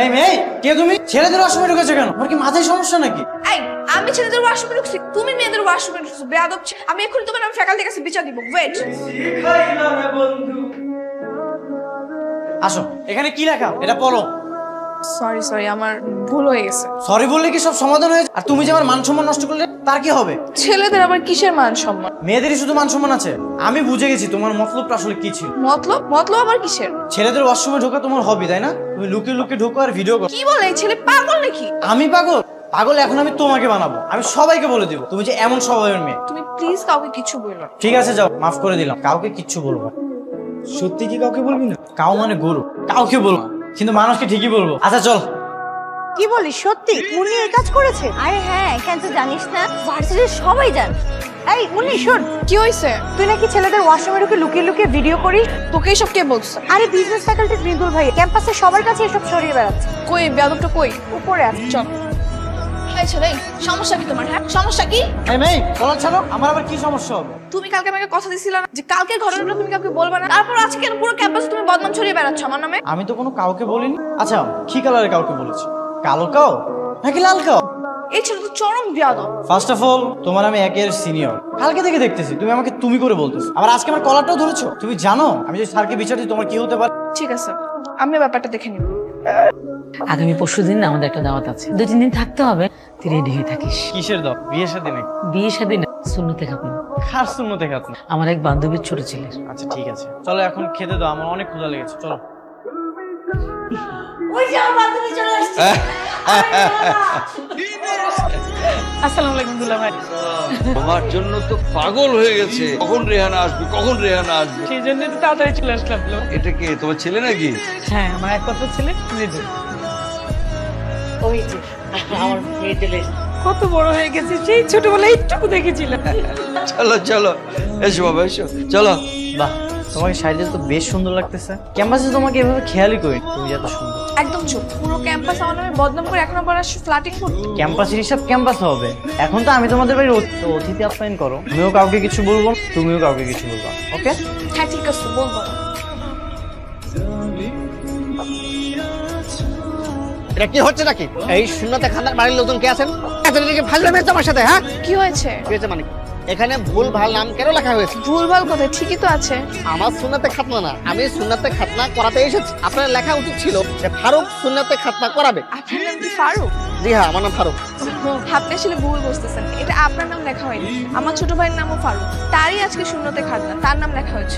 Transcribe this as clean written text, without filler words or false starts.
এই মেয়ে, কে তুমি? ছেলেদের ওয়াশরুমে ঢুকেছো কেন? তোমার কি মাথায় সমস্যা নাকি? এই, আমি ছেলেদের ওয়াশরুমে ঢুকছি, তুমি মেয়েদের ওয়াশরুমে ঢুকছো, বেয়াদব। আমি এখনি তোমার নামে ফ্যাকাল্টির কাছে বিচার দিব। ওয়েট। আসো, এখানে কি লেখা এটা পড়ো। সরি, আমার ভুল হয়ে গেছে। সরি বললে কি সব সমাধান হয়ে যায়? আর তুমি যে আমার মান সম্মান নষ্ট করলে তার কি হবে? ছেলেদের আবার কিসের মান সম্মান? মেয়েদেরই শুধু মান সম্মান আছে। আমি বুঝে গেছি তোমার মতলবটা আসলে কি ছিল। মতলব আবার কিসের? ছেলেদের ওয়াশরুমে ঢোকা তোমার হবি, তাই না? তুমি লুকিয়ে লুকিয়ে ঢোকো আর ভিডিও করো। কি বলে? এই ছেলে পাগল নাকি? আমি পাগল? পাগল এখন আমি তোমাকে বানাবো। আমি সবাইকে বলে দিব তুমি যে এমন স্বভাবের মেয়ে। তুমি প্লিজ কাউকে কিছু বলো না। ঠিক আছে, যাও, মাফ করে দিলাম। কাউকে কিচ্ছু বলবো। সত্যি কি কাউকে বলবি না? কাউ মানে গরু, কাউকে বলবো, কিন্তু মানুষকে ঠিকই বলবো। আচ্ছা চল। কি বলিস সত্যি? উনি এই কাজ করেছে? আরে হ্যাঁ, কেন তুই জানিস না? ভার্সিটির সবাই জান। এই উনি শোন, কি হইছে? তুই নাকি ছেলেদের ওয়াশরুমে ঢুকে লুকিয়ে লুকিয়ে ভিডিও করিস। তোকে এসব কে বলছে? আরে বিজনেস ফ্যাকাল্টির মৃদুল ভাই ক্যাম্পাসে সবার কাছে এসব ছড়িয়ে বেড়াচ্ছে। কই বেয়াদবটা কই? উপরে আছে, চল। এই ছেলে, সমস্যা কি তোমার? হ্যাঁ, সমস্যা কি? এই মেয়ে, বলা ছাড়ো। আমার আবার কি সমস্যা হবে? তুমি কালকে আমাকে কথা দিছিলা না যে কালকের ঘটনাটা তুমি কাউকে বলবা না, তারপর আজকে কেন পুরো ক্যাম্পাসে তুমি বদনাম ছড়িয়ে বেড়াচ্ছ আমার নামে? আমি তো কোনো কাউকে বলিনি। আচ্ছা, কি কালারে কাউকে বলেছি? কালো কাও নাকি লাল কাও? এই ছেলে তো চরম বেয়াদব। ফার্স্ট অফ অল, তোমার আমি একের সিনিয়র। কালকে থেকে দেখতেছি তুমি আমাকে তুমি করে বলতেছো, আবার আজকে আমার কলারটাও ধরেছো। তুমি জানো আমি যদি স্যারকে বিচার দিই তোমার কি হতে পারে? ঠিক আছে, আমি ব্যাপারটা দেখে নিব। আগামী পরশুদিন আমাদের একটা দাওয়াত আছে, 2-3 দিন থাকতে হবে। তুই রেডি হয়ে থাকিস। কিসের দাও? বিয়ে শাদী নাকি? বিয়ে শাদী না, সুন্নতে খাতনা। খার সুন্নতে খাতনা? আমার এক বান্ধবীর ছোট ছেলের। আচ্ছা ঠিক আছে, চলো এখন খেতে দাও, আমার অনেক ক্ষুধা লেগেছে। চলো। ওই যে আমার বান্ধবী চলে আসছে। আসসালামু আলাইকুম দুলা ভাই। তোমার জন্য তো পাগল হয়ে গেছে, কখন রেহানা আসবে, কখন রেহানা আসবে। সেই জন্য তো তাড়াতাড়ি চলে আসলাম। এটা কে, তোমার ছেলে নাকি? হ্যাঁ, আমার একমাত্র ছেলে মৃদুল। ওই যে আমার মেয়ে চলে এসেছে। কত বড় হয়ে গেছে, সেই ছোটবেলায় একটুকু দেখেছিলাম। চলো চলো, এসো বাবা এসো, চলো। বাহ, তোমাকে শাড়িতে তো বেশ সুন্দর লাগতেছে। ক্যাম্পাসে তোমাকে এভাবে খেয়ালই করি তুমি এত সুন্দর। একদম চুপ। পুরো ক্যাম্পাস আমার নামে বদনাম করে এখন আবার ফ্ল্যাটিং করতে। ক্যাম্পাসের হিসাব ক্যাম্পাস হবে। এখন তো আমি তোমাদের বাড়ির অতিথি আপ্যায়ন করো। তুমিও কাউকে কিছু বলবো না, তুমিও কাউকে কিছু বলবো না, ওকে? হ্যাঁ ঠিক আছে, বলবো। এটা কি হচ্ছে নাকি? এই শূন্যতে খান্দার বাড়ির লোকজন কে আছেন? এতদিকে ফাজলামি মেয়েছে আমার সাথে, হ্যাঁ? কি হয়েছে? কি হয়েছে মানে? এখানে ভুল ভাল নাম কেন লেখা হয়েছে? ভুলভাল কথা, ঠিকই তো আছে। আমার সুন্নাতে খাতনা না, আমি সুন্নাতে খাতনা করাতে এসেছি। আপনার লেখা উচিত ছিল যে ফারুক সুন্নাতে খাতনা করাবে। আপনার নাম কি ফারুক? জি হ্যাঁ, আমার নাম ফারুক। আপনি আসলে ভুল বুঝতেছেন, এটা আপনার নাম লেখা হয়নি। আমার ছোট ভাইয়ের নামও ফারুক, তারই আজকে শূন্যতে খাতনা, তার নাম লেখা হয়েছে।